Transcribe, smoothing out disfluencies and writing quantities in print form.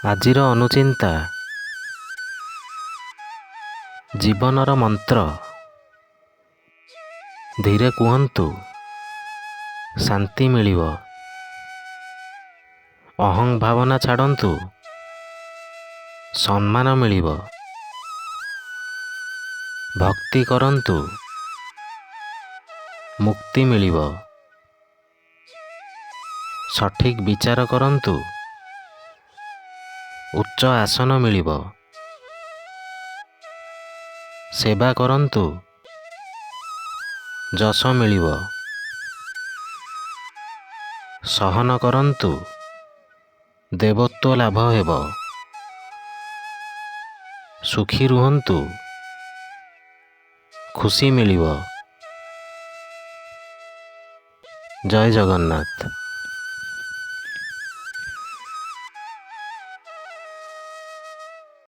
ଆଜିର ଅନୁଚିନ୍ତା ଜୀବନର ମନ୍ତ୍ର। ଧୀରେ କୁହନ୍ତୁ, ଶାନ୍ତି ମିଳିବ। ଅହଂ ଭାବନା ଛାଡ଼ନ୍ତୁ, ସମ୍ମାନ ମିଳିବ। ଭକ୍ତି କରନ୍ତୁ, ମୁକ୍ତି ମିଳିବ। ସଠିକ୍ ବିଚାର କରନ୍ତୁ, ଉଚ୍ଚ ଆସନ ମିଳିବ। ସେବା କରନ୍ତୁ, ଯଶ ମିଳିବ। ସହନ କରନ୍ତୁ, ଦେବତ୍ୱ ଲାଭ ହେବ। ସୁଖୀ ରୁହନ୍ତୁ, ଖୁସି ମିଳିବ। ଜୟ ଜଗନ୍ନାଥ।